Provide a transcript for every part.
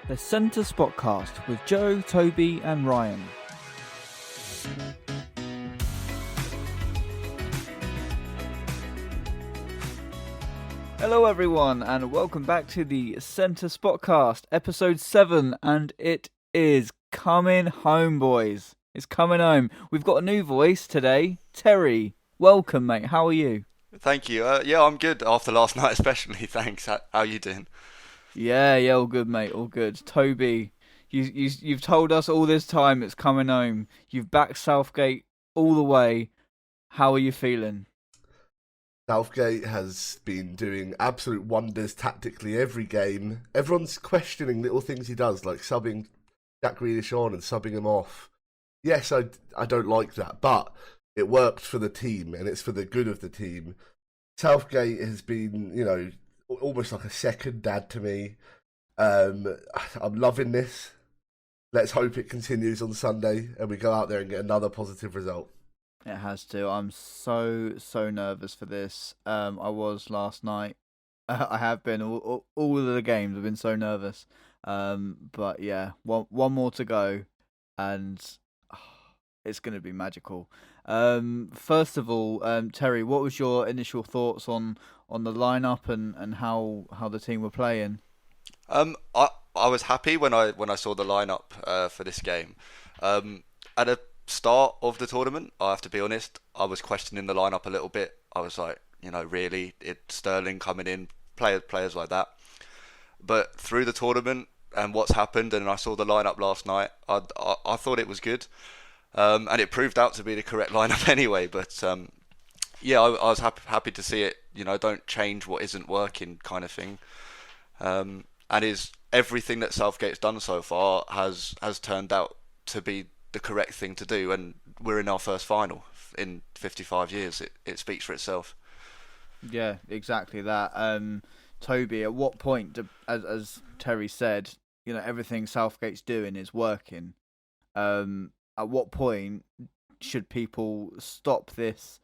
the Centre Spotcast with Joe, Toby and Ryan. Hello everyone and welcome back to the Centre Spotcast, episode 7, and it is coming home, boys. It's coming home. We've got a new voice today, Terry. Welcome, mate. How are you? Thank you. Yeah, I'm good after last night, especially. Thanks. How you doing? Yeah, all good, mate. All good. Toby, you've told us all this time it's coming home. You've backed Southgate all the way. How are you feeling? Southgate has been doing absolute wonders tactically every game. Everyone's questioning little things he does, like subbing Jack Grealish on and subbing him off. Yes, I don't like that, but it worked for the team, and it's for the good of the team. Southgate has been, almost like a second dad to me. I'm loving this. Let's hope it continues on Sunday, and we go out there and get another positive result. It has to. I'm so nervous for this. I was last night. I have been all of the games. I've been so nervous. But yeah, one more to go, and it's going to be magical. First of all, Terry, what was your initial thoughts on the lineup and how the team were playing? I was happy when I saw the lineup for this game. At the start of the tournament, I have to be honest, I was questioning the lineup a little bit. I was like, really, Sterling coming in, players like that. But through the tournament and what's happened, and I saw the lineup last night, I thought it was good. And it proved out to be the correct lineup anyway. But yeah, I was happy to see it. Don't change what isn't working, kind of thing. And everything that Southgate's done so far has turned out to be the correct thing to do. And we're in our first final in 55 years. It speaks for itself. Yeah, exactly that. Toby, at what point, as Terry said, everything Southgate's doing is working. At what point should people stop this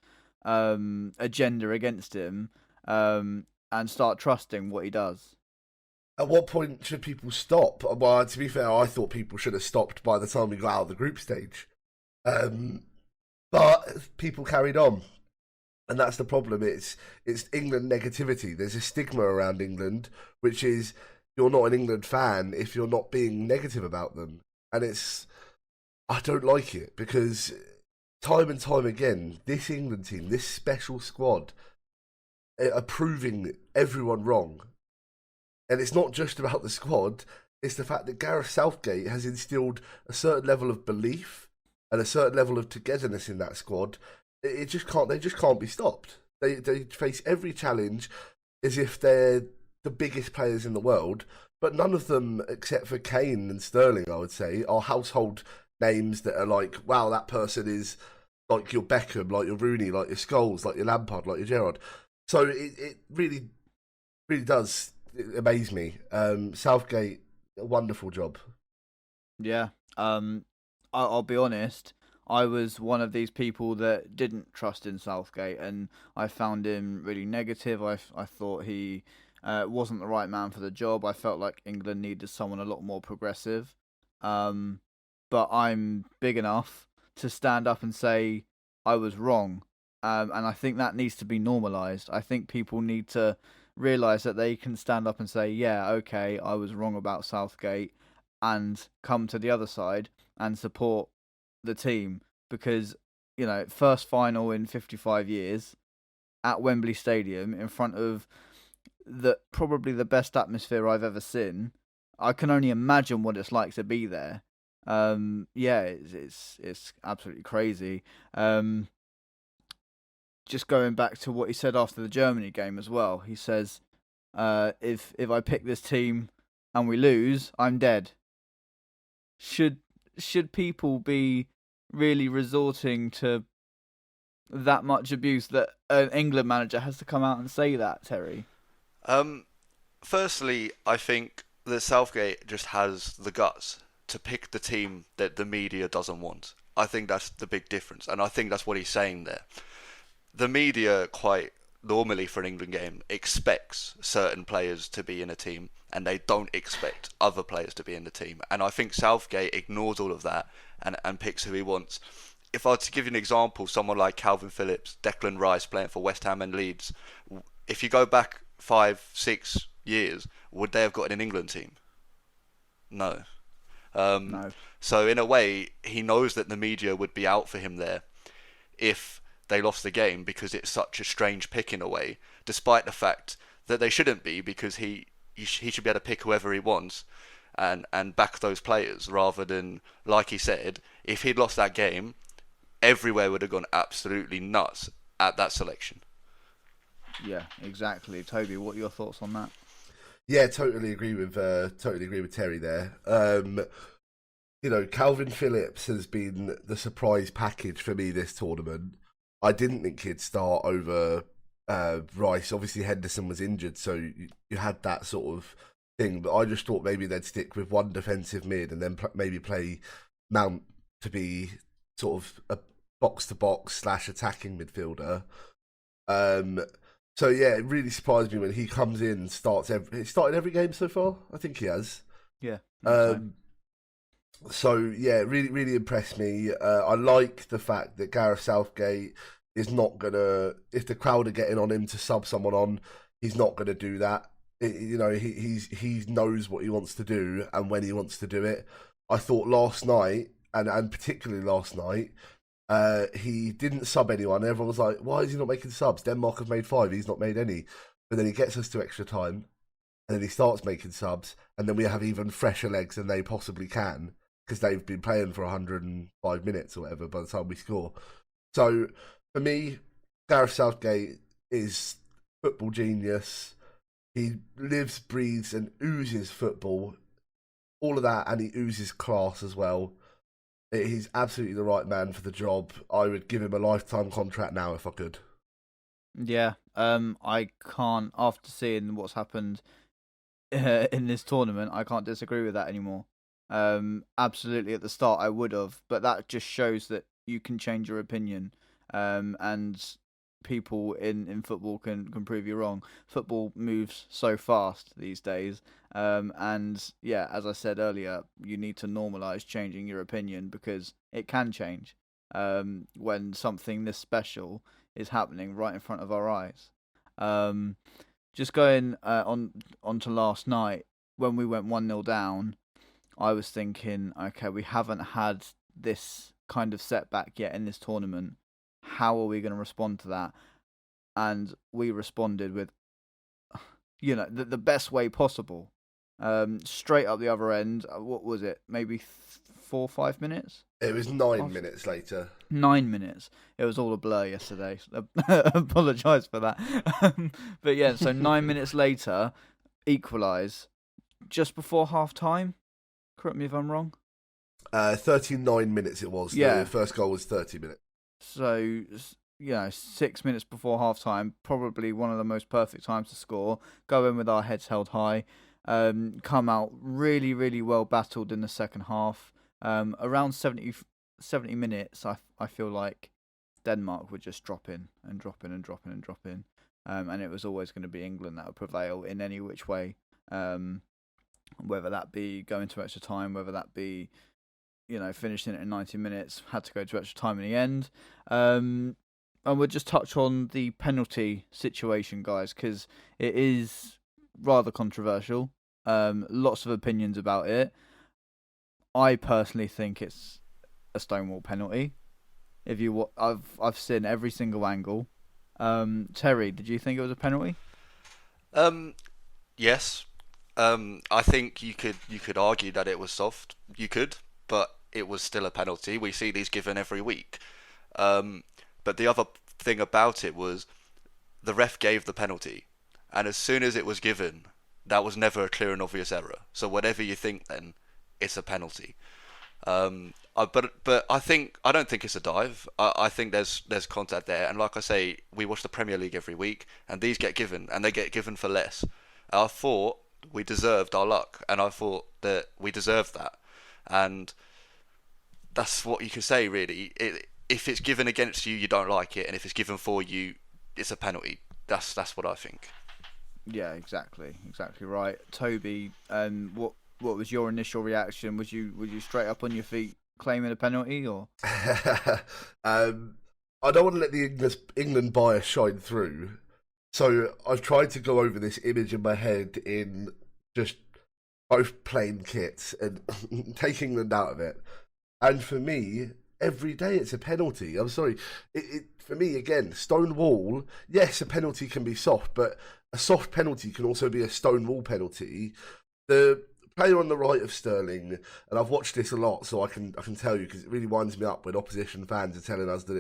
agenda against him and start trusting what he does? At what point should people stop? Well, to be fair, I thought people should have stopped by the time we got out of the group stage. But people carried on. And that's the problem. It's England negativity. There's a stigma around England, which is you're not an England fan if you're not being negative about them. And I don't like it because time and time again, this England team, this special squad, are proving everyone wrong. And it's not just about the squad, it's the fact that Gareth Southgate has instilled a certain level of belief and a certain level of togetherness in that squad. They just can't be stopped. They face every challenge as if they're the biggest players in the world, but none of them, except for Kane and Sterling, I would say, are household names that are like, wow, that person is like your Beckham, like your Rooney, like your Scholes, like your Lampard, like your Gerrard. So it really, really does amaze me. Southgate, a wonderful job. Yeah. I'll be honest. I was one of these people that didn't trust in Southgate, and I found him really negative. I thought he wasn't the right man for the job. I felt like England needed someone a lot more progressive. But I'm big enough to stand up and say I was wrong. And I think that needs to be normalised. I think people need to realise that they can stand up and say, yeah, okay, I was wrong about Southgate, and come to the other side and support the team. Because, first final in 55 years at Wembley Stadium in front of probably the best atmosphere I've ever seen. I can only imagine what it's like to be there. Yeah, it's absolutely crazy. Just going back to what he said after the Germany game as well. He says, if I pick this team and we lose, I'm dead. Should people be really resorting to that much abuse that an England manager has to come out and say that, Terry? Firstly, I think that Southgate just has the guts to pick the team that the media doesn't want. I think that's the big difference, and I think that's what he's saying there. The media quite normally for an England game expects certain players to be in a team and they don't expect other players to be in the team. And I think Southgate ignores all of that and picks who he wants. If I were to give you an example, someone like Calvin Phillips, Declan Rice playing for West Ham and Leeds, if you go back 5-6 years, would they have got in an England team? No. No. So in a way, he knows that the media would be out for him there if they lost the game, because it's such a strange pick in a way, despite the fact that they shouldn't be, because he should be able to pick whoever he wants and back those players, rather than, like he said, if he'd lost that game, everywhere would have gone absolutely nuts at that selection. Yeah, exactly. Toby, what are your thoughts on that? Yeah, totally agree with Terry there. Calvin Phillips has been the surprise package for me this tournament. I didn't think he'd start over Rice. Obviously, Henderson was injured, so you had that sort of thing. But I just thought maybe they'd stick with one defensive mid and then maybe play Mount to be sort of a box-to-box / attacking midfielder. So yeah, it really surprised me when he comes in and he started every game so far. I think he has. Yeah. So yeah, really, really impressed me. I like the fact that Gareth Southgate is not gonna, if the crowd are getting on him to sub someone on, he's not gonna do that. He knows what he wants to do and when he wants to do it. I thought last night, and particularly last night, he didn't sub anyone. Everyone was like, why is he not making subs? Denmark have made 5, he's not made any. But then he gets us to extra time, and then he starts making subs, and then we have even fresher legs than they possibly can, because they've been playing for 105 minutes or whatever by the time we score. So, for me, Gareth Southgate is football genius. He lives, breathes, and oozes football. All of that, and he oozes class as well. He's absolutely the right man for the job. I would give him a lifetime contract now if I could. Yeah, I can't, after seeing what's happened in this tournament, I can't disagree with that anymore. Absolutely, at the start I would have, but that just shows that you can change your opinion, and people in football can prove you wrong. Football moves so fast these days, and yeah, as I said earlier, you need to normalise changing your opinion, because it can change when something this special is happening right in front of our eyes. Just going on to last night, when we went 1-0 down, I was thinking, okay, we haven't had this kind of setback yet in this tournament. How are we going to respond to that? And we responded with, the best way possible. Straight up the other end. What was it? Maybe 4 or 5 minutes? It was 9 minutes later. 9 minutes. It was all a blur yesterday. Apologise for that. But yeah, so 9 minutes later, equalise just before half time. Correct me if I'm wrong. 39 minutes it was. Yeah. The first goal was 30 minutes. So, 6 minutes before half time, probably one of the most perfect times to score. Go in with our heads held high. Come out really, really well battled in the second half. Around 70 minutes, I feel like Denmark would just drop in. And it was always going to be England that would prevail in any which way. Whether that be going to extra time, whether that be, finishing it in 90 minutes, had to go to extra time in the end. And we'll just touch on the penalty situation, guys, because it is rather controversial. Lots of opinions about it. I personally think it's a stonewall penalty. I've seen every single angle. Terry, did you think it was a penalty? Yes. I think you could argue that it was soft. You could, but it was still a penalty. We see these given every week. But the other thing about it was the ref gave the penalty, and as soon as it was given, that was never a clear and obvious error. So whatever you think, then it's a penalty. But I don't think it's a dive. I think there's contact there, and like I say, we watch the Premier League every week, and these get given, and they get given for less. I thought we deserved our luck, and I thought that we deserved that, and that's what you can say really. If it's given against you, you don't like it, and if it's given for you, it's a penalty. That's what I think. Yeah, exactly right. Toby, what was your initial reaction? Was you straight up on your feet claiming a penalty, or? um, I don't want to let the England bias shine through, so I've tried to go over this image in my head in just both plain kits and take England out of it. And for me, every day it's a penalty. I'm sorry. For me, again, Stonewall, yes, a penalty can be soft, but a soft penalty can also be a Stonewall penalty. The player on the right of Sterling, and I've watched this a lot, so I can tell you because it really winds me up when opposition fans are telling us that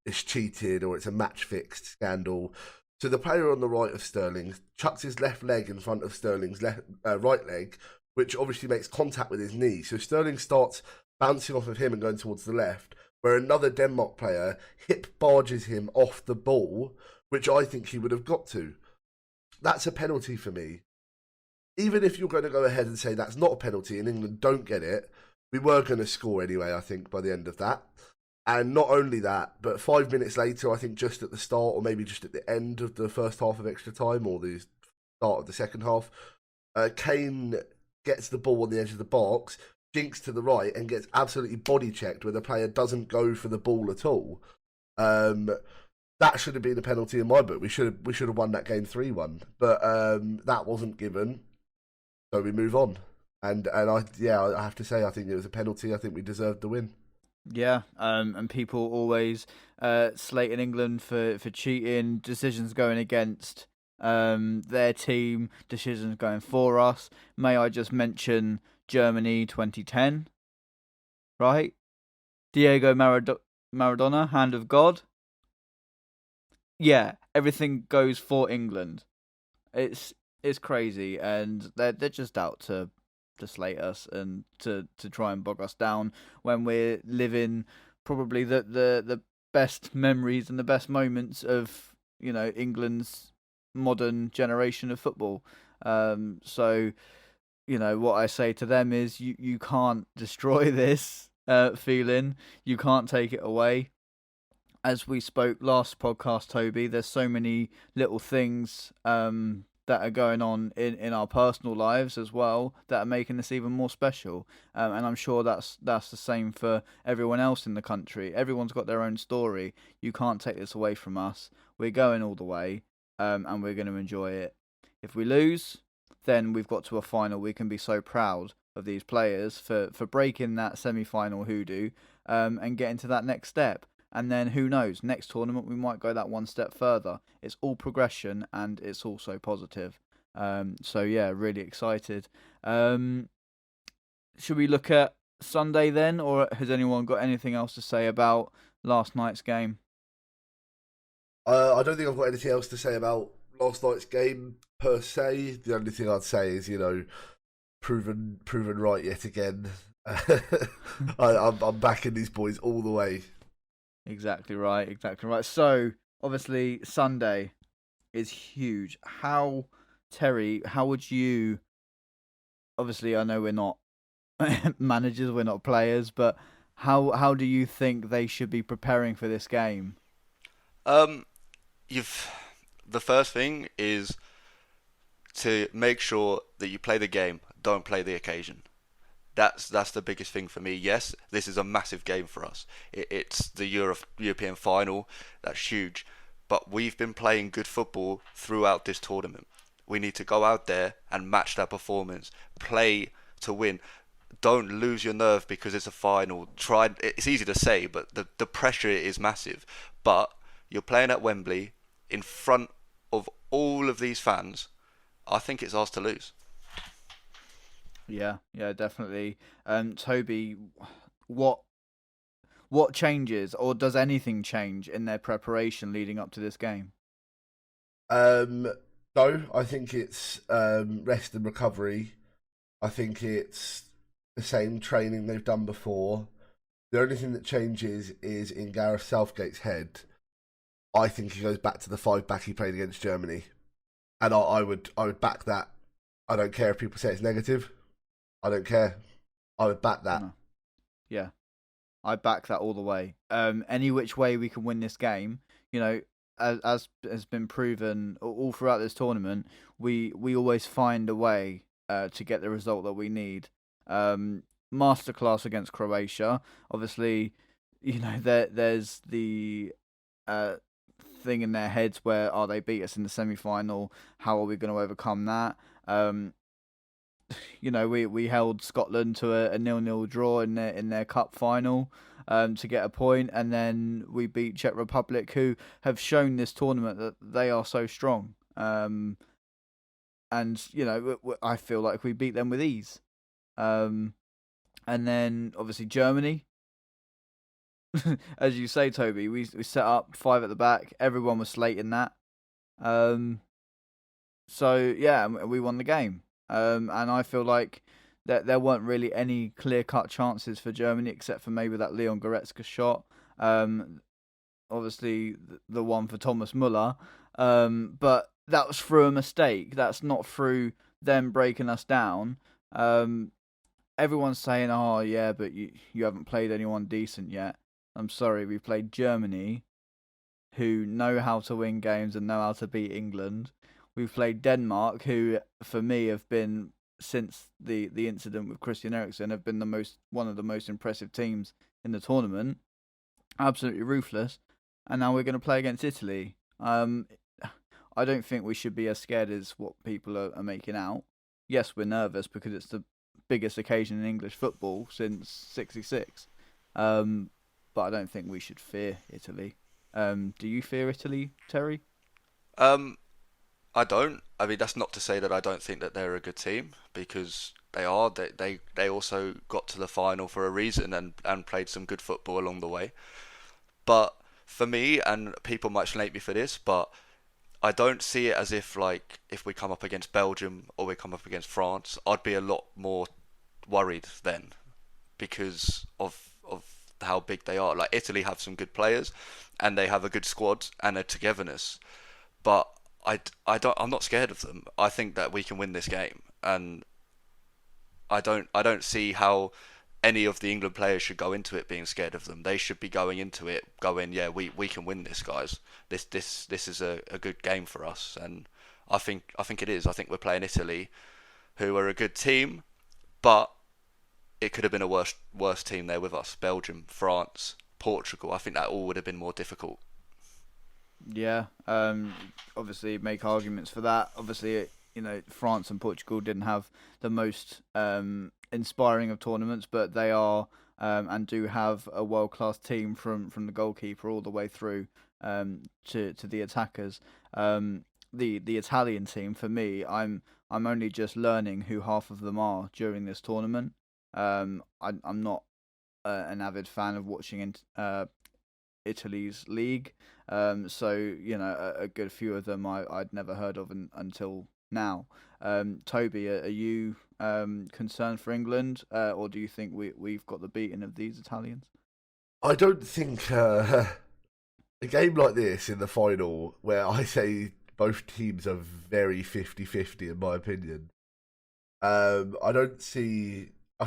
it's cheated or it's a match fixed scandal. So the player on the right of Sterling chucks his left leg in front of Sterling's right leg, which obviously makes contact with his knee. So Sterling starts bouncing off of him and going towards the left, where another Denmark player hip barges him off the ball, which I think he would have got to. That's a penalty for me. Even if you're going to go ahead and say that's not a penalty and England don't get it, we were going to score anyway, I think, by the end of that. And not only that, but 5 minutes later, I think just at the start or maybe just at the end of the first half of extra time or the start of the second half, Kane gets the ball on the edge of the box, jinks to the right and gets absolutely body checked where the player doesn't go for the ball at all. That should have been a penalty in my book. We should have won that game 3-1, but that wasn't given, so we move on. And I have to say I think it was a penalty. I think we deserved the win. Yeah, and people always slating England for cheating, decisions going against their team, decisions going for us. May I just mention Germany 2010, right? Diego Maradona, hand of God. Yeah, everything goes for England. It's crazy, and they're just out to slate us and to try and bog us down when we're living probably the best memories and the best moments of England's modern generation of football. So what I say to them is you can't destroy this feeling. You can't take it away. As we spoke last podcast, Toby, there's so many little things that are going on in our personal lives as well that are making this even more special. And I'm sure that's the same for everyone else in the country. Everyone's got their own story. You can't take this away from us. We're going all the way, and we're going to enjoy it. If we lose, then we've got to a final. We can be so proud of these players for breaking that semi-final hoodoo and getting to that next step. And then who knows, next tournament we might go that one step further. It's all progression and it's also positive. So yeah, really excited. Should we look at Sunday then, or has anyone got anything else to say about last night's game? I don't think I've got anything else to say about last night's game per se. The only thing I'd say is, proven right yet again. I'm backing these boys all the way. Exactly right. So, obviously, Sunday is huge. Terry, how would you... Obviously, I know we're not managers, we're not players, but how do you think they should be preparing for this game? The first thing is to make sure that you play the game, don't play the occasion. That's the biggest thing for me. Yes, this is a massive game for us. It's the European final. That's huge. But we've been playing good football throughout this tournament. We need to go out there and match that performance. Play to win. Don't lose your nerve because it's a final. It's easy to say, but the pressure is massive. But you're playing at Wembley in front of all of these fans. I think it's ours to lose. Yeah, definitely. Toby, what changes, or does anything change in their preparation leading up to this game? No, I think it's rest and recovery. I think it's the same training they've done before. The only thing that changes is in Gareth Southgate's head. I think he goes back to the 5-back he played against Germany, and I would back that. I don't care if people say it's negative. I don't care. I would back that. No. Yeah, I back that all the way. Any which way we can win this game, as has been proven all throughout this tournament, we always find a way to get the result that we need. Masterclass against Croatia. Obviously, there's the uh, thing in their heads where, they beat us in the semi-final. How are we going to overcome that? We held Scotland to a 0-0 draw in their cup final to get a point, and then we beat Czech Republic, who have shown this tournament that they are so strong. And I feel like we beat them with ease. And then obviously Germany, as you say, Toby, we set up 5 at the back. Everyone was slating that. So yeah, we won the game. And I feel like that there weren't really any clear-cut chances for Germany, except for maybe that Leon Goretzka shot. Obviously, the one for Thomas Muller. But that was through a mistake. That's not through them breaking us down. Everyone's saying, "Oh yeah, but you haven't played anyone decent yet." I'm sorry, we played Germany, who know how to win games and know how to beat England. We've played Denmark, who, for me, have been, since the incident with Christian Eriksen, have been one of the most impressive teams in the tournament. Absolutely ruthless. And now we're going to play against Italy. I don't think we should be as scared as what people are making out. Yes, we're nervous because it's the biggest occasion in English football since '66. But I don't think we should fear Italy. Do you fear Italy, Terry? I don't. I mean, that's not to say that I don't think that they're a good team, because they are. They also got to the final for a reason and played some good football along the way. But for me, and people might slate me for this, but I don't see it as if, like, if we come up against Belgium or we come up against France, I'd be a lot more worried then, because of how big they are. Like, Italy have some good players and they have a good squad and a togetherness, but I'm not scared of them. I think that we can win this game, and I don't see how any of the England players should go into it being scared of them. They should be going into it going, yeah, we can win this, guys. This is a good game for us, and I think it is. I think we're playing Italy, who are a good team, but it could have been a worse team there with us. Belgium, France, Portugal. I think that all would have been more difficult. Yeah. Obviously, make arguments for that. Obviously, France and Portugal didn't have the most inspiring of tournaments, but they are and do have a world-class team from the goalkeeper all the way through to the attackers. The Italian team, for me, I'm only just learning who half of them are during this tournament. I'm not an avid fan of watching Italy's league. So a good few of them I'd never heard of until now. Toby, are you concerned for England, or do you think we've got the beating of these Italians? I don't think a game like this in the final, where I say both teams are very 50-50 in my opinion, I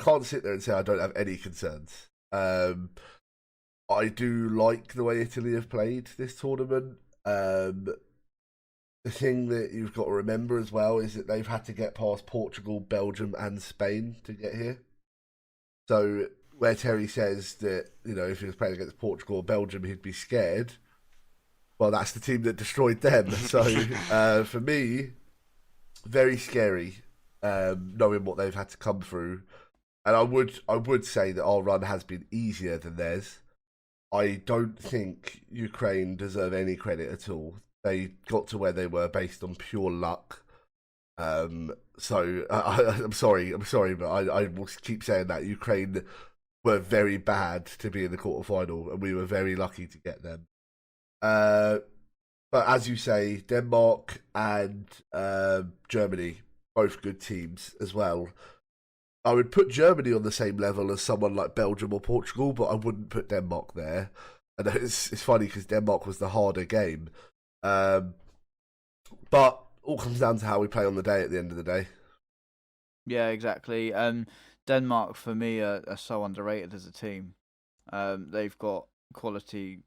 can't sit there and say I don't have any concerns. I do like the way Italy have played this tournament. The thing that you've got to remember as well is that they've had to get past Portugal, Belgium, and Spain to get here. So where Terry says that, if he was playing against Portugal or Belgium, he'd be scared. Well, that's the team that destroyed them. So for me, very scary, knowing what they've had to come through. And I would say that our run has been easier than theirs. I don't think Ukraine deserve any credit at all. They got to where they were based on pure luck. So I'm sorry, but I will keep saying that Ukraine were very bad to be in the quarterfinal, and we were very lucky to get them. But as you say, Denmark and Germany, both good teams as well. I would put Germany on the same level as someone like Belgium or Portugal, but I wouldn't put Denmark there. And it's funny because Denmark was the harder game. But all comes down to how we play on the day at the end of the day. Yeah, exactly. Denmark, for me, are so underrated as a team. They've got quality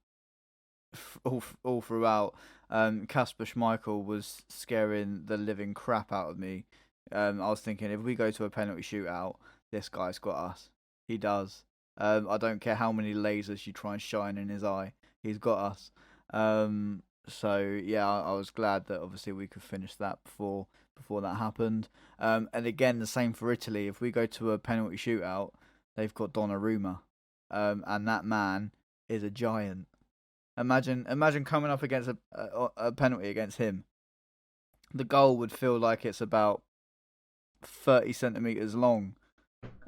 all throughout. Kasper Schmeichel was scaring the living crap out of me. I was thinking, if we go to a penalty shootout, this guy's got us. He does. I don't care how many lasers you try and shine in his eye. He's got us. So yeah, I was glad that obviously we could finish that before that happened. And again, the same for Italy. If we go to a penalty shootout, they've got Donnarumma, and that man is a giant. Imagine coming up against a penalty against him. The goal would feel like it's about 30 centimeters long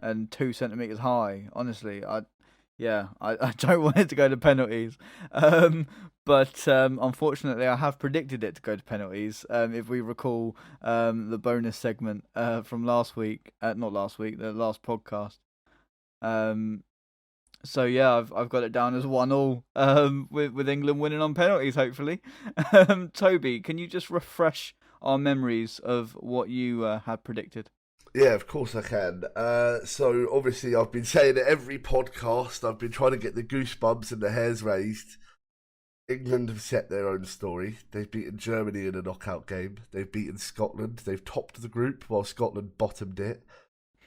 and 2 centimeters high. Honestly, I don't want it to go to penalties. But unfortunately, I have predicted it to go to penalties. If we recall the bonus segment from last week, not last week, the last podcast. So yeah, I've got it down as 1-1. With England winning on penalties, hopefully. Toby, can you just refresh our memories of what you had predicted? Yeah, of course I can. So obviously I've been saying it every podcast. I've been trying to get the goosebumps and the hairs raised. England have set their own story. They've beaten Germany in a knockout game. They've beaten Scotland. They've topped the group while Scotland bottomed it.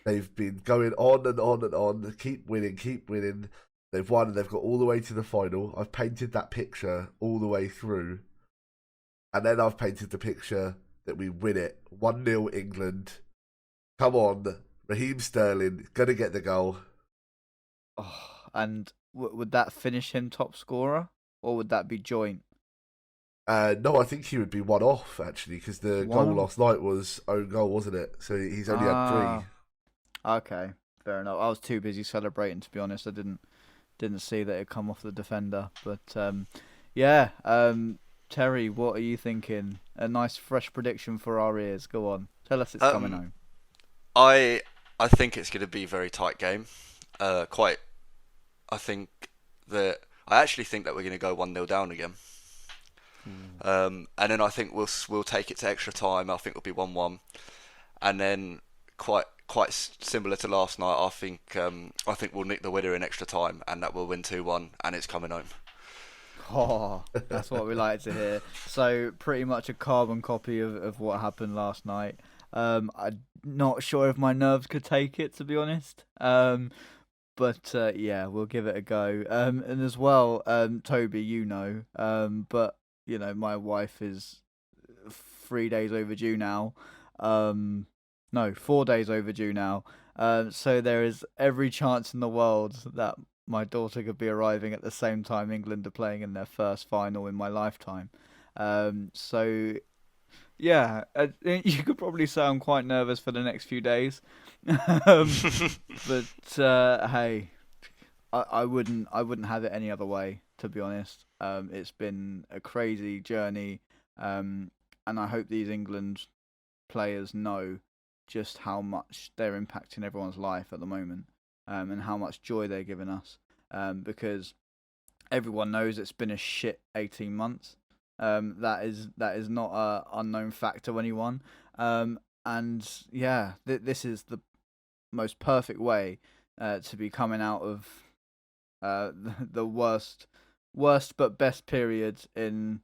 They've been going on and on and on. Keep winning, keep winning. They've won and they've got all the way to the final. I've painted that picture all the way through. And then I've painted the picture that we win it. 1-0 England. Come on. Raheem Sterling, gonna get the goal. Oh, and would that finish him top scorer? Or would that be joint? No, I think he would be one off, actually, because the goal last night was own goal, wasn't it? So he's only had 3. Okay, fair enough. I was too busy celebrating, to be honest. I didn't see that it come off the defender. But Terry, what are you thinking? A nice fresh prediction for our ears. Go on, tell us it's coming home. I think it's going to be a very tight game. I actually think that we're going to go 1-0 down again. And then I think we'll take it to extra time. I think it'll be 1-1, and then quite similar to last night. I think we'll nick the winner in extra time, and that we'll win 2-1, and it's coming home. Oh, that's what we like to hear. So pretty much a carbon copy of what happened last night. I'm not sure if my nerves could take it, to be honest. But we'll give it a go. And as well, Toby, but my wife is 3 days overdue now. No, 4 days overdue now. So there is every chance in the world that my daughter could be arriving at the same time England are playing in their first final in my lifetime. So yeah, you could probably say I'm quite nervous for the next few days. But hey, I wouldn't have it any other way, to be honest. It's been a crazy journey, and I hope these England players know just how much they're impacting everyone's life at the moment, and how much joy they're giving us, because everyone knows it's been a shit 18 months. That is not a unknown fact to anyone, and yeah, this is the most perfect way to be coming out of the worst but best period in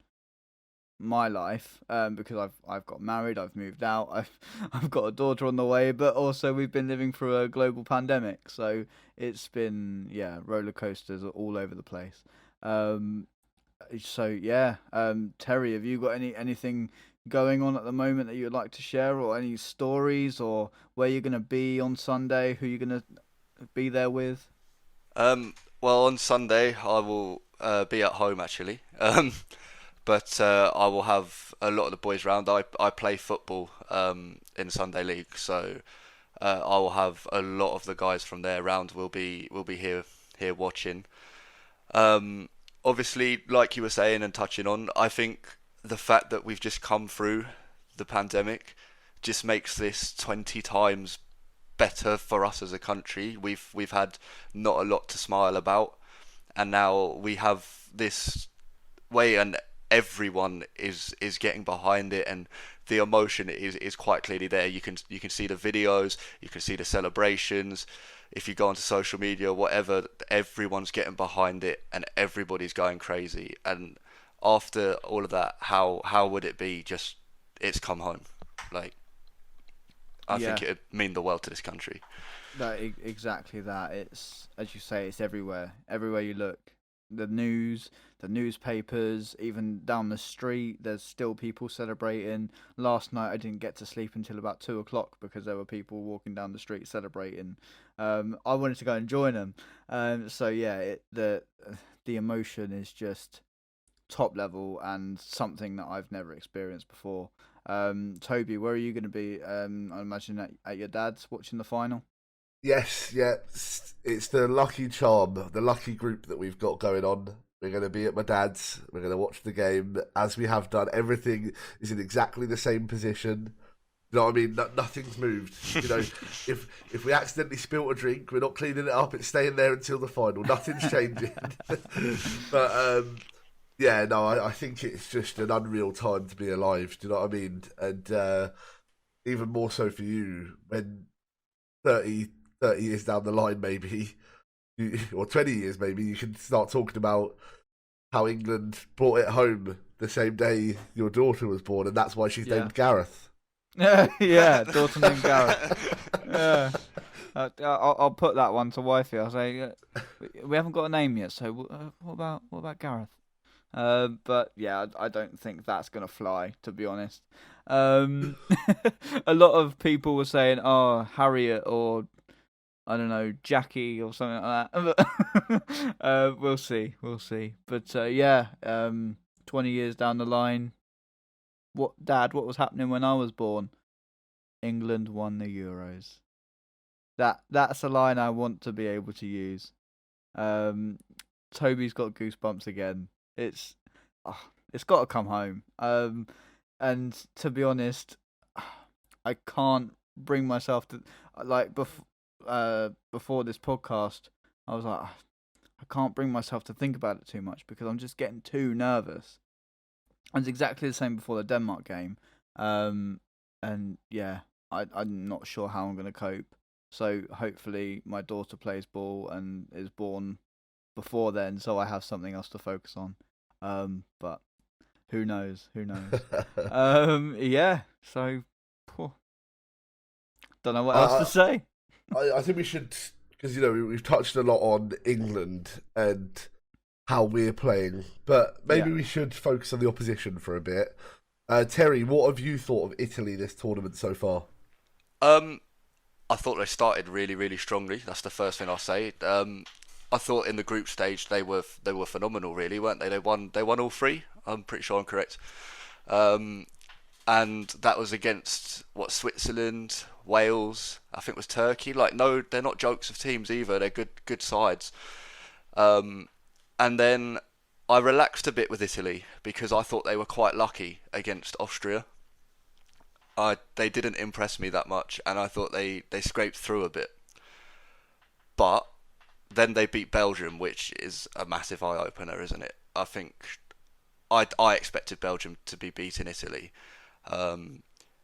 my life, because I've got married, I've moved out, I've got a daughter on the way, but also we've been living through a global pandemic, so it's been roller coasters all over the place. Terry, have you got anything going on at the moment that you'd like to share, or any stories, or where you're gonna be on Sunday, who you're gonna be there with? Well, on Sunday I will be at home actually. But I will have a lot of the boys round. I play football in Sunday League, so I will have a lot of the guys from there round. Will be here watching. Obviously, like you were saying and touching on, I think the fact that we've just come through the pandemic just makes this 20 times better for us as a country. We've had not a lot to smile about, and now we have this way, and everyone is getting behind it, and the emotion is quite clearly there. You can see the videos, you can see the celebrations. If you go onto social media, whatever, everyone's getting behind it, and everybody's going crazy. And after all of that, how would it be? Just it's come home. Like I think Yeah, it would mean the world to this country. exactly that. It's, as you say, it's everywhere. Everywhere you look, the news, the newspapers, even down the street, there's still people celebrating. Last night I didn't get to sleep until about 2 o'clock because there were people walking down the street celebrating. I wanted to go and join them. So yeah, the emotion is just top level and something that I've never experienced before. Toby, where are you going to be? I imagine at your dad's watching the final. Yes, yeah, it's the lucky charm, the lucky group that we've got going on. We're going to be at my dad's. We're going to watch the game as we have done. Everything is in exactly the same position. You know what I mean? Nothing's moved. You know, if we accidentally spilt a drink, we're not cleaning it up. It's staying there until the final. Nothing's changing. But yeah, no, I think it's just an unreal time to be alive. Do you know what I mean? And even more so for you when 30, 30 years down the line, maybe, or 20 years, maybe, you can start talking about how England brought it home the same day your daughter was born, and that's why she's Yeah. named Gareth. Yeah, daughter named Gareth. Yeah. I'll put that one to wifey. I'll say we haven't got a name yet, so what about Gareth? But yeah, I don't think that's gonna fly, to be honest. A lot of people were saying, "Oh, Harriet," or I don't know, Jackie or something like that. We'll see, we'll see. But yeah, 20 years down the line, What was happening when I was born? England won the Euros. That's a line I want to be able to use. Um, Toby's got goosebumps again. It's got to come home. And to be honest, I can't bring myself to before this podcast. I was like, I can't bring myself to think about it too much because I'm just getting too nervous. And it's exactly the same before the Denmark game. And yeah, I'm not sure how I'm going to cope. So hopefully my daughter plays ball and is born before then, so I have something else to focus on. But who knows? Who knows? Yeah. So, don't know what else to say. I think we should, because you know we've touched a lot on England and how we're playing, but maybe we should focus on the opposition for a bit. Terry, what have you thought of Italy this tournament so far? I thought they started really, really strongly. That's the first thing I'll say. I thought in the group stage they were phenomenal, really, weren't they? They won all three. I'm pretty sure I'm correct. And that was against Switzerland, Wales, I think it was Turkey. Like, no, they're not jokes of teams either. They're good sides. And then I relaxed a bit with Italy because I thought they were quite lucky against Austria. They didn't impress me that much, and I thought they scraped through a bit. But then they beat Belgium, which is a massive eye opener, isn't it? I think I expected Belgium to be beating Italy, and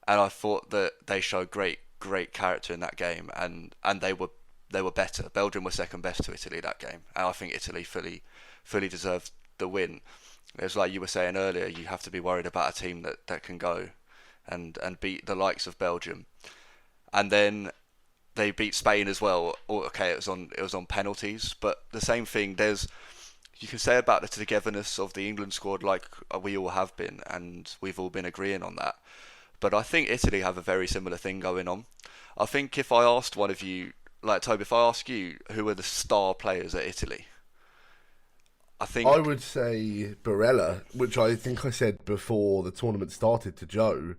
I thought that they showed great character in that game, and they were better. Belgium were second best to Italy that game, and I think Italy fully deserved the win. It's like you were saying earlier, you have to be worried about a team that can go and beat the likes of Belgium, and then they beat Spain as well. Okay, it was on penalties, but the same thing. You can say about the togetherness of the England squad, like we all have been, and we've all been agreeing on that. But I think Italy have a very similar thing going on. I think if I asked one of you, like Toby, if I ask you who are the star players at Italy, I would say Barella, which I think I said before the tournament started to Joe.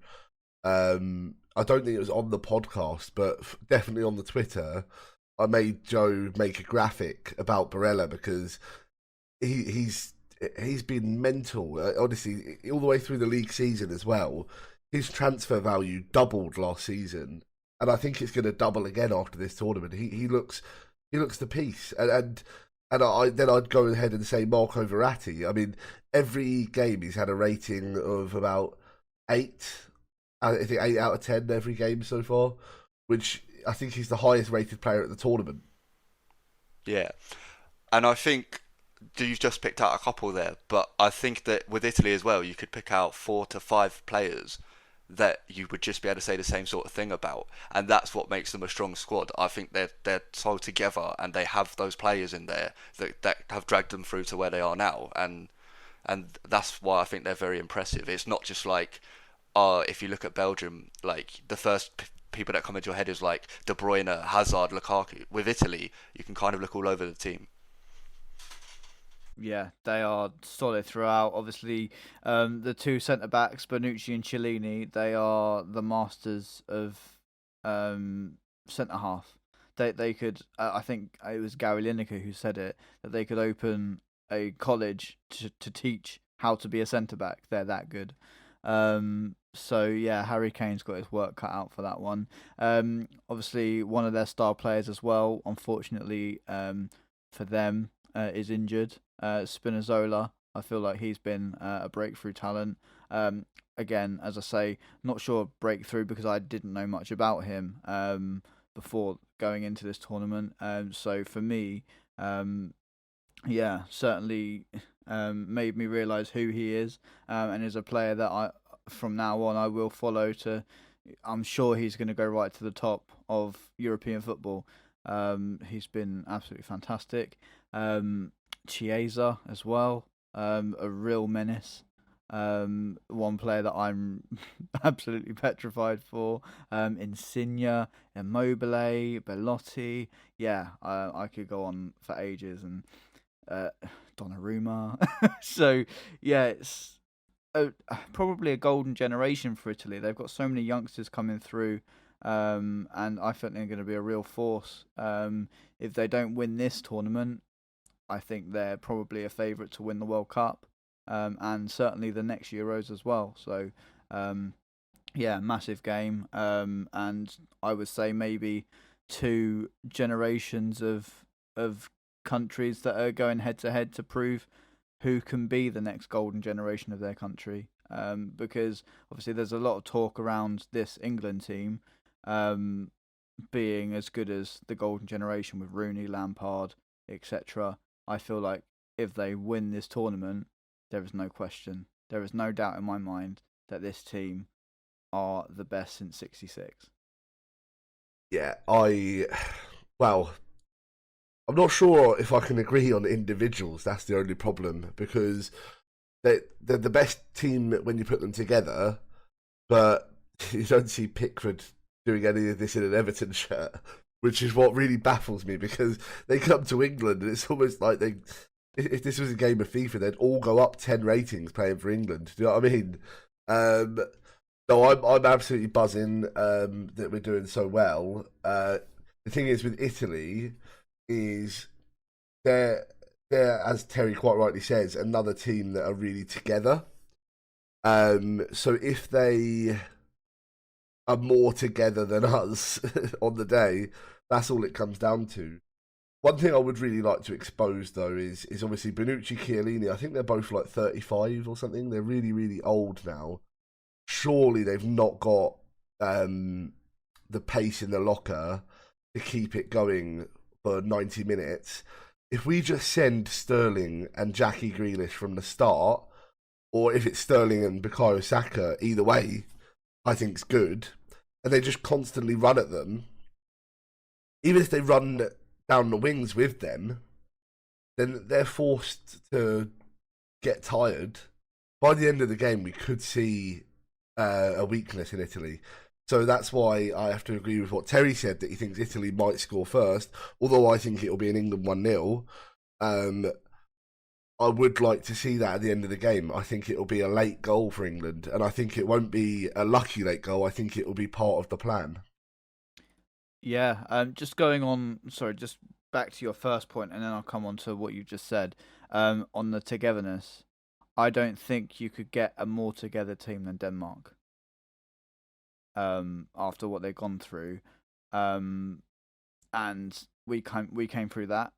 I don't think it was on the podcast, but definitely on the Twitter. I made Joe make a graphic about Barella because he's been mental. Honestly, all the way through the league season as well. His transfer value doubled last season, and I think it's going to double again after this tournament. He looks the piece, and I'd go ahead and say Marco Verratti. I mean, every game he's had a rating of about 8. I think 8 out of 10 every game so far, which I think he's the highest rated player at the tournament. Yeah, and I think you just picked out a couple there, but I think that with Italy as well, you could pick out 4 to 5 players that you would just be able to say the same sort of thing about, and that's what makes them a strong squad. I think they're so together, and they have those players in there that have dragged them through to where they are now, and that's why I think they're very impressive. It's not just like, if you look at Belgium, like the first people that come into your head is like De Bruyne, Hazard, Lukaku. With Italy, you can kind of look all over the team. Yeah, they are solid throughout. Obviously, the two centre backs, Bonucci and Cellini, they are the masters of centre half. They could. I think it was Gary Lineker who said it, that they could open a college to teach how to be a centre back. They're that good. So yeah, Harry Kane's got his work cut out for that one. Obviously, one of their star players as well. Unfortunately, for them, is injured. Spinazzola, I feel like he's been a breakthrough talent. Again, as I say, not sure breakthrough because I didn't know much about him before going into this tournament. So for me, yeah, certainly made me realise who he is, and is a player that I from now on I will follow to. I'm sure he's going to go right to the top of European football. He's been absolutely fantastic. Chiesa as well, a real menace. One player that I'm absolutely petrified for. Insigne, Immobile, Belotti. Yeah, I could go on for ages, and uh, Donnarumma. So yeah, it's probably a golden generation for Italy. They've got so many youngsters coming through, and I think they're going to be a real force. If they don't win this tournament, I think they're probably a favourite to win the World Cup, and certainly the next Euros as well. So, yeah, massive game, and I would say maybe two generations of countries that are going head to head to prove who can be the next golden generation of their country. Because obviously there's a lot of talk around this England team um, being as good as the golden generation with Rooney, Lampard, etc. I feel like if they win this tournament, there is no question, there is no doubt in my mind that this team are the best since '66. Yeah, well, I'm not sure if I can agree on individuals. That's the only problem because they're the best team when you put them together, but you don't see Pickford doing any of this in an Everton shirt, which is what really baffles me because they come to England and it's almost like they. If this was a game of FIFA, they'd all go up 10 ratings playing for England. Do you know what I mean? Um, no, I'm absolutely buzzing that we're doing so well. The thing is with Italy is they're as Terry quite rightly says another team that are really together. So if they are more together than us on the day, that's all it comes down to. One thing I would really like to expose though is obviously Bonucci, Chiellini. I think they're both like 35 or something. They're really really old now. Surely they've not got the pace in the locker to keep it going for 90 minutes. If we just send Sterling and Jackie Grealish from the start, or if it's Sterling and Bukayo Saka, either way, I think's good. And they just constantly run at them. Even if they run down the wings with them, then they're forced to get tired. By the end of the game, we could see a weakness in Italy. So that's why I have to agree with what Terry said, that he thinks Italy might score first, although I think it'll be an England 1-0. I would like to see that at the end of the game. I think it'll be a late goal for England, and I think it won't be a lucky late goal. I think it will be part of the plan. Yeah, just going on. Sorry, just back to your first point, and then I'll come on to what you just said. On the togetherness, I don't think you could get a more together team than Denmark. After what they've gone through, and we came through that.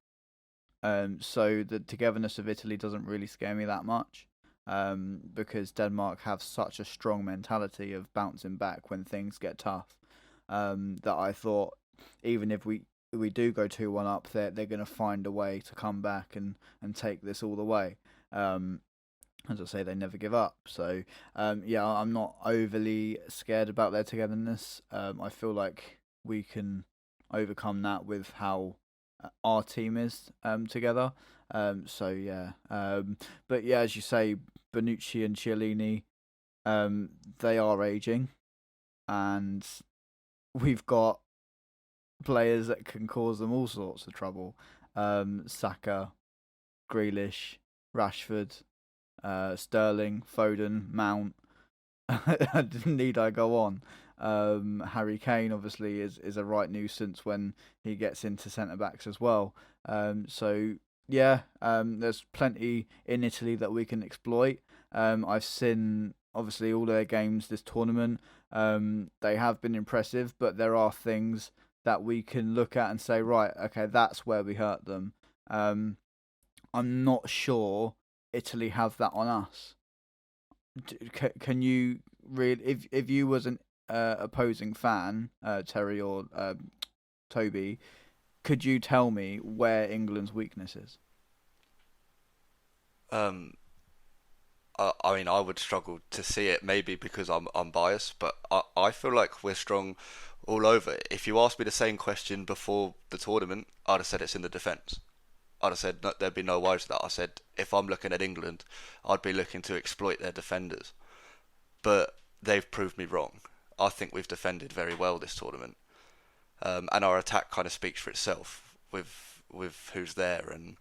So the togetherness of Italy doesn't really scare me that much. Because Denmark have such a strong mentality of bouncing back when things get tough. That I thought, even if we do go 2-1 up, they're going to find a way to come back and take this all the way. As I say, they never give up. So yeah, I'm not overly scared about their togetherness. I feel like we can overcome that with how our team is together. So yeah, but yeah, as you say, Bonucci and Chiellini, they are aging, and we've got players that can cause them all sorts of trouble. Saka, Grealish, Rashford, Sterling, Foden, Mount. Need I go on? Harry Kane obviously is a right nuisance when he gets into centre backs as well. So yeah, there's plenty in Italy that we can exploit. I've seen obviously all their games this tournament. They have been impressive, but there are things that we can look at and say, right, okay, that's where we hurt them. I'm not sure Italy have that on us. Can you really, if you was an opposing fan, Terry or Toby, could you tell me where England's weakness is? Um, I mean, I would struggle to see it, maybe because I'm biased, but I feel like we're strong all over. If you asked me the same question before the tournament, I'd have said it's in the defence. I'd have said no, there'd be no worries to that. I said if I'm looking at England, I'd be looking to exploit their defenders. But they've proved me wrong. I think we've defended very well this tournament, and our attack kind of speaks for itself with who's there. And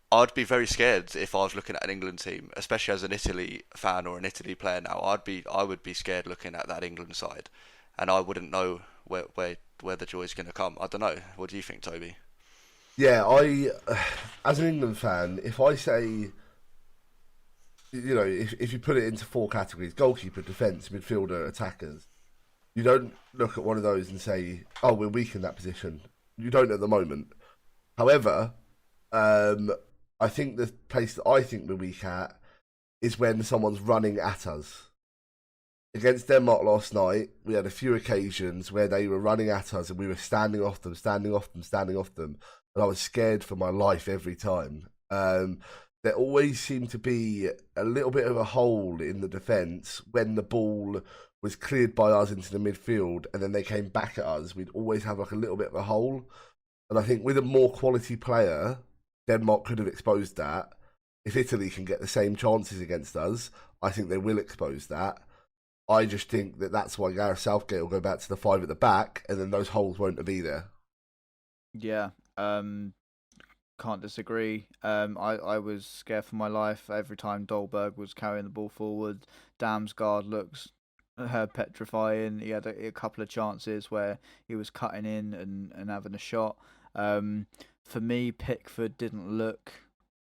I'd be very scared if I was looking at an England team, especially as an Italy fan or an Italy player now. I would be scared looking at that England side, and I wouldn't know where the joy's going to come. I don't know. What do you think, Toby? Yeah, as an England fan, if I say, if you put it into four categories: goalkeeper, defence, midfielder, attackers, you don't look at one of those and say, "Oh, we're weak in that position." You don't at the moment. However, I think the place that I think we're weak at is when someone's running at us. Against Denmark last night, we had a few occasions where they were running at us and we were standing off them, standing off them, standing off them. And I was scared for my life every time. There always seemed to be a little bit of a hole in the defence when the ball was cleared by us into the midfield and then they came back at us. We'd always have like a little bit of a hole. And I think with a more quality player, Denmark could have exposed that. If Italy can get the same chances against us, I think they will expose that. I just think that that's why Gareth Southgate will go back to the five at the back, and then those holes won't be there. Yeah, can't disagree. I was scared for my life every time Dolberg was carrying the ball forward. Damsgaard looks petrifying. He had a couple of chances where he was cutting in and having a shot. For me, Pickford didn't look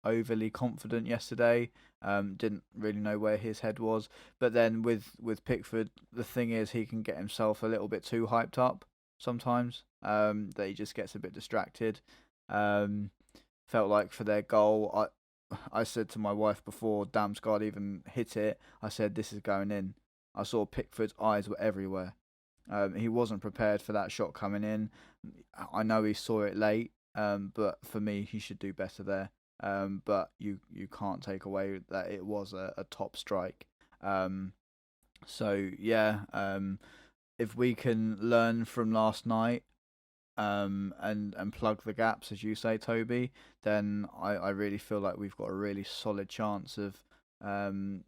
overly confident yesterday. Didn't really know where his head was. But then with Pickford, the thing is he can get himself a little bit too hyped up sometimes. That he just gets a bit distracted. Felt like for their goal, I said to my wife before Damsgaard even hit it, I said this is going in. I saw Pickford's eyes were everywhere. He wasn't prepared for that shot coming in. I know he saw it late, but for me, he should do better there. But you can't take away that it was a top strike. So yeah, if we can learn from last night, and plug the gaps, as you say, Toby, then I really feel like we've got a really solid chance of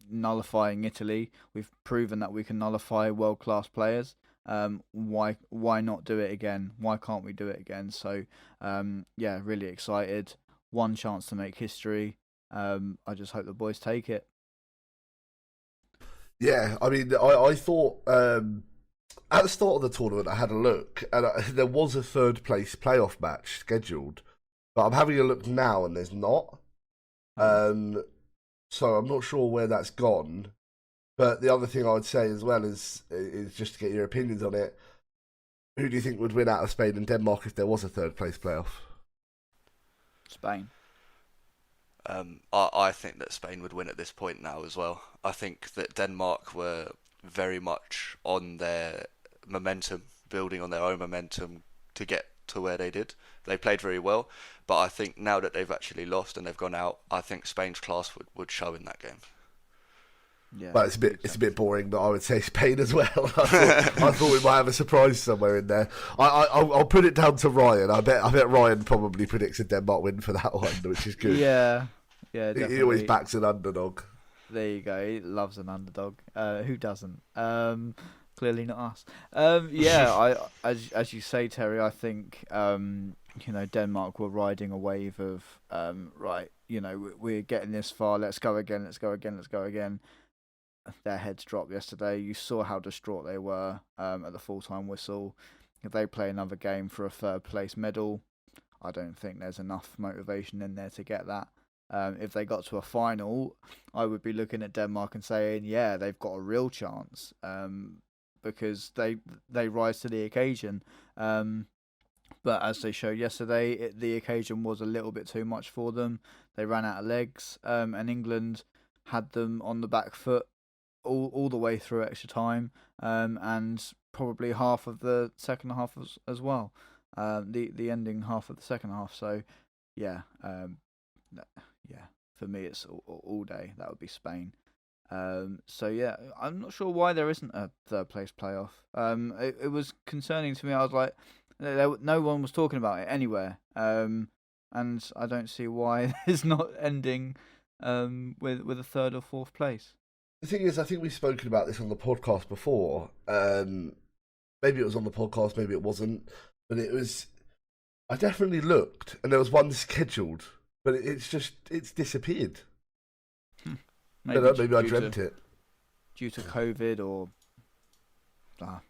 nullifying Italy. We've proven that we can nullify world class players. Why not do it again? Why can't we do it again? So yeah, really excited. One chance to make history. I just hope the boys take it. Yeah, I mean, I thought at the start of the tournament I had a look and there was a third place playoff match scheduled, but I'm having a look now and there's not. So I'm not sure where that's gone. But the other thing I would say as well is just to get your opinions on it. Who do you think would win out of Spain and Denmark if there was a third place playoff? Spain. I think that Spain would win at this point now as well. I think that Denmark were very much on their momentum, building on their own momentum to get to where they did. They played very well, but I think now that they've actually lost and they've gone out, I think Spain's class would show in that game. Yeah, But it's a bit boring, but I would say Spain as well. I thought we might have a surprise somewhere in there. I'll put it down to Ryan. I bet Ryan probably predicts a Denmark win for that one, which is good. Yeah, definitely. He always backs an underdog. There you go. He loves an underdog. Who doesn't? Clearly not us. As you say, Terry, I think Denmark were riding a wave of right. We're getting this far. Let's go again. Let's go again. Let's go again. Their heads dropped yesterday. You saw how distraught they were at the full-time whistle. If they play another game for a third-place medal, I don't think there's enough motivation in there to get that. If they got to a final, I would be looking at Denmark and saying, yeah, they've got a real chance because they rise to the occasion. But as they showed yesterday, the occasion was a little bit too much for them. They ran out of legs, and England had them on the back foot all the way through extra time, and probably half of the second half as well. The ending half of the second half. So, for me, it's all day. That would be Spain. I'm not sure why there isn't a third place playoff. It was concerning to me. I was like, no one was talking about it anywhere. And I don't see why it's not ending with a third or fourth place. The thing is, I think we've spoken about this on the podcast before. Maybe it was on the podcast, maybe it wasn't. But it was. I definitely looked, and there was one scheduled, but it's disappeared. Maybe I dreamt it. Due to COVID or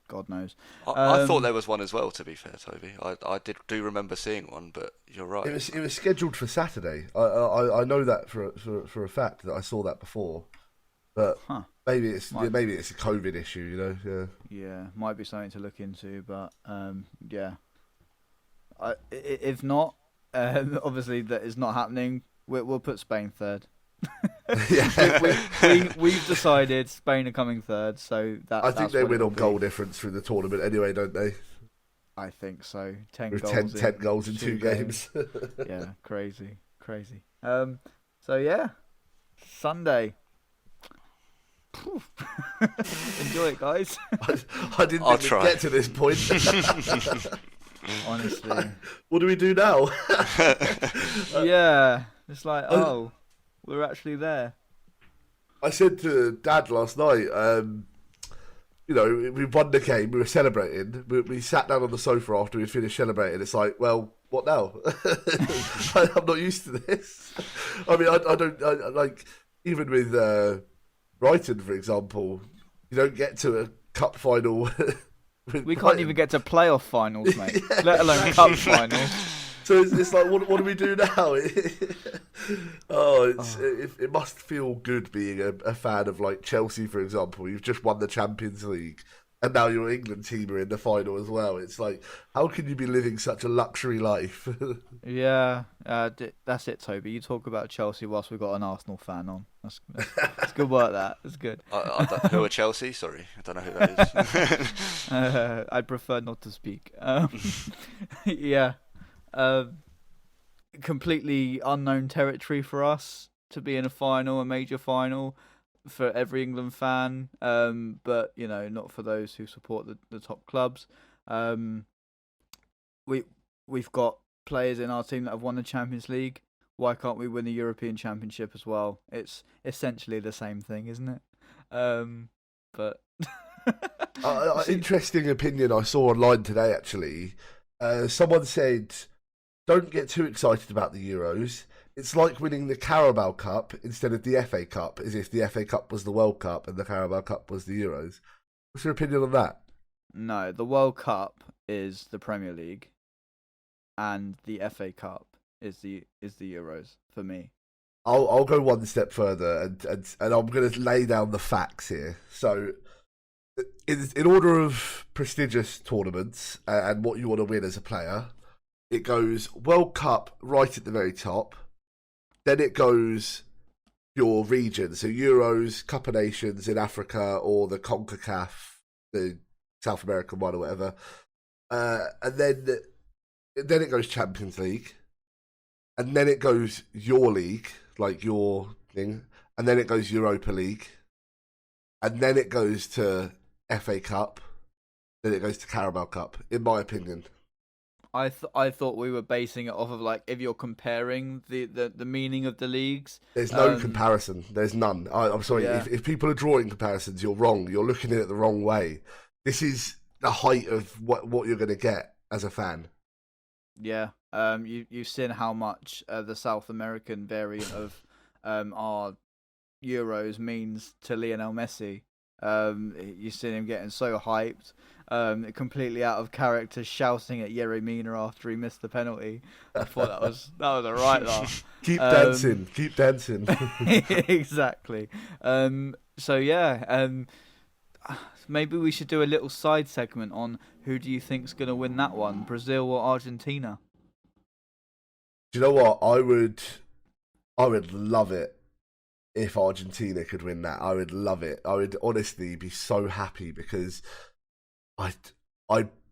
God knows. I thought there was one as well. To be fair, Toby, I do remember seeing one, but you're right. It was scheduled for Saturday. I know that for a fact that I saw that before. But maybe it's a COVID issue, Yeah, might be something to look into, but if not, obviously that is not happening. We'll put Spain third. We've decided Spain are coming third, so I think they win on goal difference through the tournament anyway, don't they? I think so. 10 goals in two games. Yeah, crazy. Sunday. Enjoy it, guys. I didn't even get to this point. Honestly. What do we do now? Yeah. It's like, we're actually there. I said to Dad last night, we won the game, we were celebrating. We sat down on the sofa after we finished celebrating. It's like, well, what now? I'm not used to this. I mean, I don't even with Brighton, for example, you don't get to a cup final. We can't even get to playoff finals, mate. Yeah. Let alone cup finals. So it's like, what do we do now? It must feel good being a fan of like Chelsea, for example. You've just won the Champions League, and now your England team are in the final as well. It's like, how can you be living such a luxury life? Yeah, that's it, Toby. You talk about Chelsea whilst we've got an Arsenal fan on. That's good work. That's good. Who are Chelsea? Sorry, I don't know who that is. I'd prefer not to speak. Completely unknown territory for us to be in a major final for every England fan, but not for those who support the top clubs. We've got players in our team that have won the Champions League. Why can't we win the European Championship as well? It's essentially the same thing, isn't it? But interesting opinion I saw online today. Actually, someone said, "Don't get too excited about the Euros. It's like winning the Carabao Cup instead of the FA Cup, as if the FA Cup was the World Cup and the Carabao Cup was the Euros." What's your opinion on that? No, the World Cup is the Premier League, and the FA Cup is the Euros for me. I'll go one step further, and I'm going to lay down the facts here. So, in order of prestigious tournaments and what you want to win as a player, it goes World Cup right at the very top. Then it goes your region, so Euros, Cup of Nations in Africa, or the CONCACAF, the South American one or whatever. And then then it goes Champions League, and then it goes your league, like your thing, and then it goes Europa League, and then it goes to FA Cup, then it goes to Carabao Cup, in my opinion. I thought we were basing it off of like if you're comparing the meaning of the leagues. There's no comparison. There's none. I'm sorry. Yeah. If people are drawing comparisons, you're wrong. You're looking at it the wrong way. This is the height of what you're going to get as a fan. Yeah. You've seen how much the South American variant of our Euros means to Lionel Messi. You've seen him getting so hyped. Completely out of character, shouting at Yerry Mina after he missed the penalty. I thought that was a right laugh. Keep dancing. Exactly. So yeah. Maybe we should do a little side segment on who do you think's going to win that one, Brazil or Argentina? Do you know what? I would love it if Argentina could win that. I would love it. I would honestly be so happy because I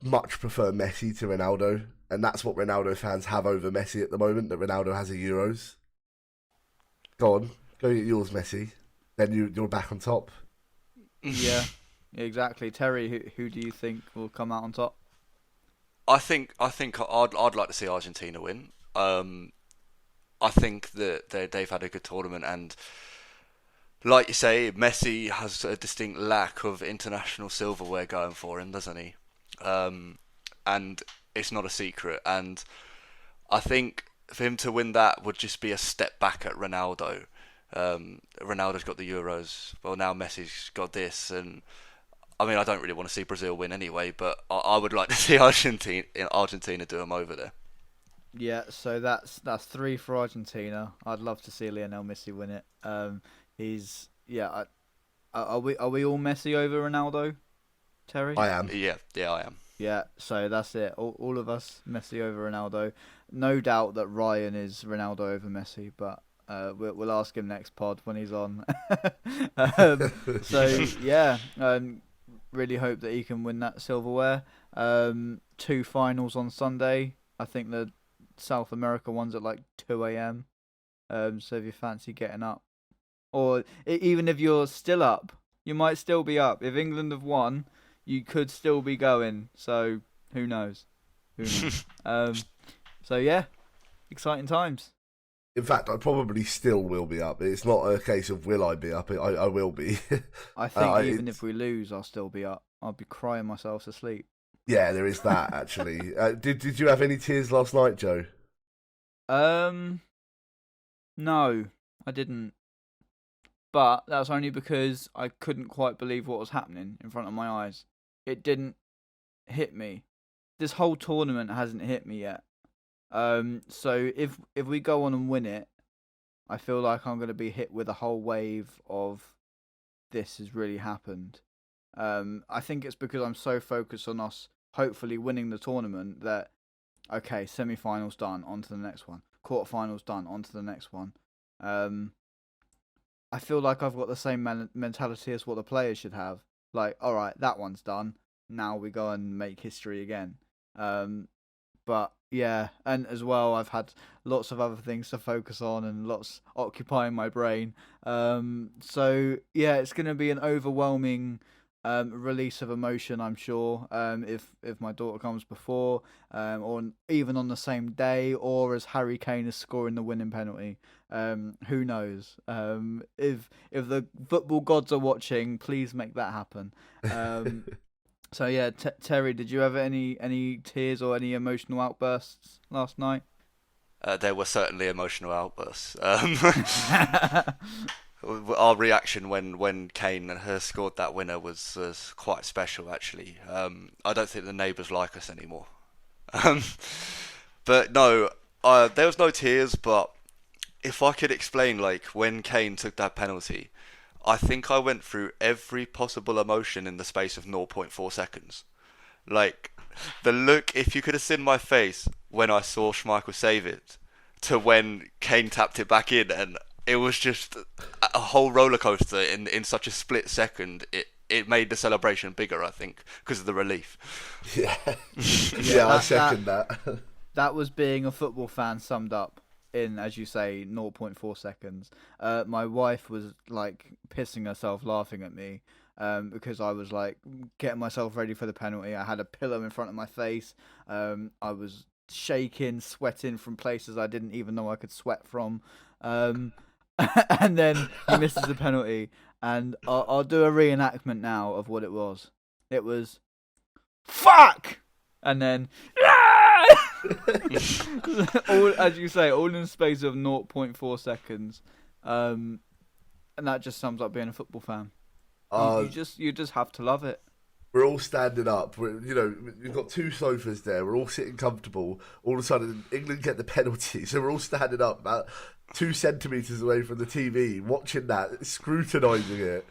much prefer Messi to Ronaldo, and that's what Ronaldo fans have over Messi at the moment, that Ronaldo has a Euros. Go on, go get yours, Messi. Then you're back on top. Yeah, exactly. Terry, who do you think will come out on top? I think I'd like to see Argentina win. I think that they've had a good tournament, and like you say, Messi has a distinct lack of international silverware going for him, doesn't he? And it's not a secret. And I think for him to win that would just be a step back at Ronaldo. Ronaldo's got the Euros. Well, now Messi's got this, and I mean, I don't really want to see Brazil win anyway, but I would like to see Argentina do them over there. Yeah, so that's 3 for Argentina. I'd love to see Lionel Messi win it. He's are we all Messi over Ronaldo, Terry? I am. Yeah, I am. Yeah, so that's it. All of us Messi over Ronaldo. No doubt that Ryan is Ronaldo over Messi, but we'll ask him next pod when he's on. So yeah, really hope that he can win that silverware. 2 finals on Sunday. I think the South America one's at like 2 a.m. So if you fancy getting up, or even if you're still up, you might still be up. If England have won, you could still be going. So who knows? So yeah, exciting times. In fact, I probably still will be up. It's not a case of will I be up. I will be. I think even if we lose, I'll still be up. I'll be crying myself to sleep. Yeah, there is that actually. Did you have any tears last night, Joe? No, I didn't. But that's only because I couldn't quite believe what was happening in front of my eyes. It didn't hit me. This whole tournament hasn't hit me yet. So if we go on and win it, I feel like I'm going to be hit with a whole wave of this has really happened. I think it's because I'm so focused on us hopefully winning the tournament that, okay, semi-finals done, on to the next one. Quarterfinals done, on to the next one. I feel like I've got the same mentality as what the players should have. Like, all right, that one's done. Now we go and make history again. But yeah, and as well, I've had lots of other things to focus on and lots occupying my brain. So yeah, it's going to be an overwhelming release of emotion, I'm sure. If my daughter comes before, or even on the same day, or as Harry Kane is scoring the winning penalty. Who knows? If the football gods are watching, please make that happen. So yeah, Terry, did you have any tears or any emotional outbursts last night? There were certainly emotional outbursts. Our reaction when Kane scored that winner was quite special, actually. I don't think the neighbours like us anymore. But no, there was no tears. But if I could explain, like when Kane took that penalty, I think I went through every possible emotion in the space of 0.4 seconds. Like, the look, if you could have seen my face when I saw Schmeichel save it, to when Kane tapped it back in, and it was just a whole roller coaster in such a split second. It made the celebration bigger, I think, because of the relief. Yeah, yeah, I second that. that was being a football fan summed up in, as you say, 0.4 seconds. My wife was like pissing herself laughing at me because I was like getting myself ready for the penalty. I had a pillow in front of my face. I was shaking, sweating from places I didn't even know I could sweat from. And then he misses the penalty. And I'll do a reenactment now of what it was. It was, fuck! And then, all, as you say, all in the space of 0.4 seconds. And that just sums up being a football fan. You just have to love it. We're all standing up. We've got two sofas there. We're all sitting comfortable. All of a sudden, England get the penalty. So we're all standing up about 2 centimetres away from the TV, watching that, scrutinising it.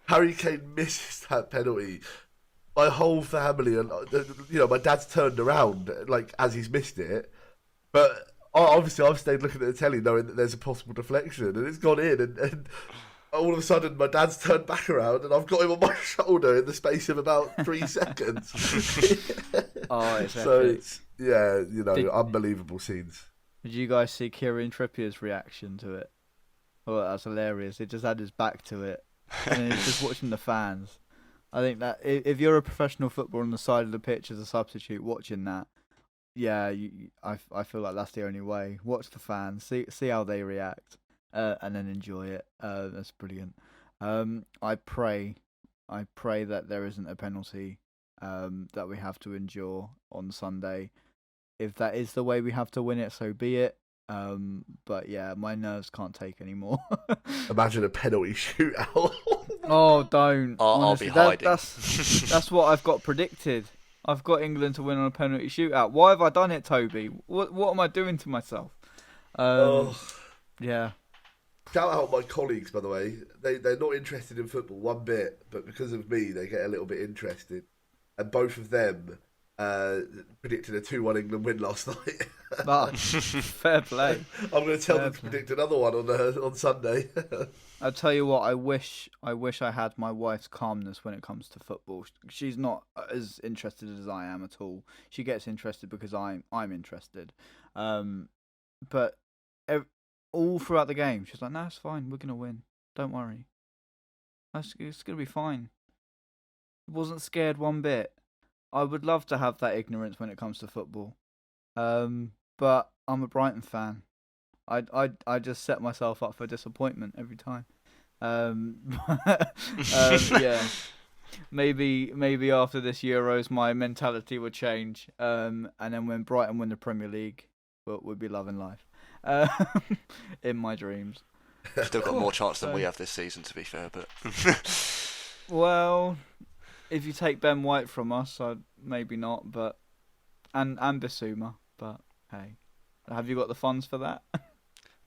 Harry Kane misses that penalty. My whole family, and my dad's turned around like as he's missed it. But obviously, I've stayed looking at the telly, knowing that there's a possible deflection, and it's gone in, and all of a sudden, my dad's turned back around, and I've got him on my shoulder in the space of about 3 seconds. Oh, it's so epic. it's unbelievable scenes. Did you guys see Kieran Trippier's reaction to it? Oh, that's hilarious. He just had his back to it, and he's just watching the fans. I think that if you're a professional footballer on the side of the pitch as a substitute watching that, I feel like that's the only way. Watch the fans, see how they react, and then enjoy it. That's brilliant. I pray that there isn't a penalty that we have to endure on Sunday. If that is the way we have to win it, so be it. But yeah, my nerves can't take anymore. Imagine a penalty shootout. Oh, don't. I'll be hiding. That's what I've got predicted. I've got England to win on a penalty shootout. Why have I done it, Toby? What am I doing to myself? Yeah. Shout out my colleagues, by the way. They're not interested in football one bit, but because of me, they get a little bit interested. And both of them predicted a 2-1 England win last night. Fair play. I'm going to tell them to predict another one on Sunday. I'll tell you what. I wish I had my wife's calmness when it comes to football. She's not as interested as I am at all. She gets interested because I'm interested. But all throughout the game, she's like, "No, it's fine. We're gonna win. Don't worry. It's gonna be fine." Wasn't scared one bit. I would love to have that ignorance when it comes to football. But I'm a Brighton fan. I just set myself up for disappointment every time. Yeah. Maybe after this Euros, my mentality would change. And then when Brighton win the Premier League, we'll be loving life. In my dreams. Still got more chance than we have this season, to be fair. But well, if you take Ben White from us, maybe not. But and Bissouma. But hey, have you got the funds for that?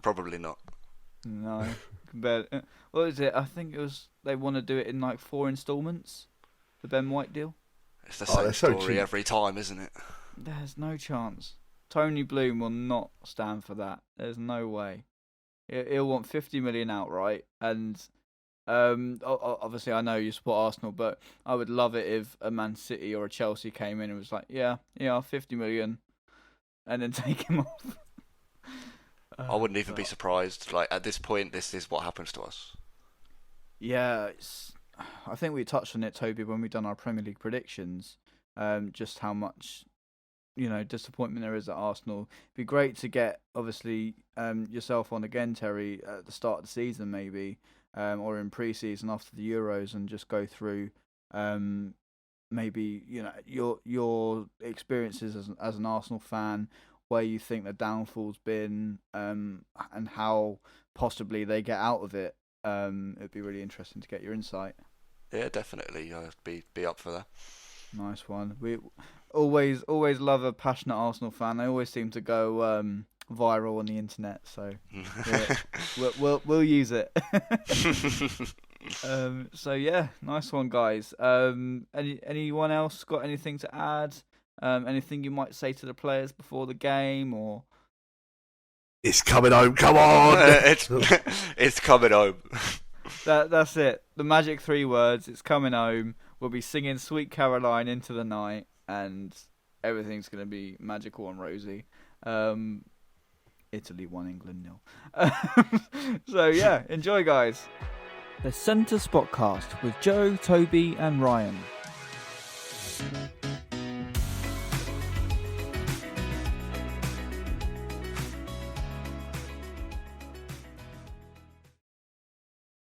probably not. No. But what is it? I think it was they want to do it in like 4 installments. The Ben White deal. It's the same so story cheap. every time, isn't it? There's no chance. Tony Bloom will not stand for that. There's no way. He'll want 50 million outright, and obviously I know you support Arsenal, but I would love it if a Man City or a Chelsea came in and was like, yeah, 50 million, and then take him off. I wouldn't even be surprised. Like at this point, this is what happens to us. Yeah, I think we touched on it, Toby, when we done our Premier League predictions. Just how much disappointment there is at Arsenal. It'd be great to get obviously yourself on again, Terry, at the start of the season maybe, or in pre-season after the Euros, and just go through maybe your experiences as an Arsenal fan, where you think the downfall's been, and how possibly they get out of it. It'd be really interesting to get your insight. Yeah, definitely. I'd be up for that. Nice one. We always love a passionate Arsenal fan. They always seem to go viral on the internet, so we'll use it. So yeah, nice one, guys. Anyone else got anything to add? Anything you might say to the players before the game, or? It's coming home. Come on! It's coming home. That's it. The magic 3 words. It's coming home. We'll be singing Sweet Caroline into the night, and everything's going to be magical and rosy. Italy won, England 0. So yeah, enjoy, guys. The Centre Spotcast with Joe, Toby, and Ryan.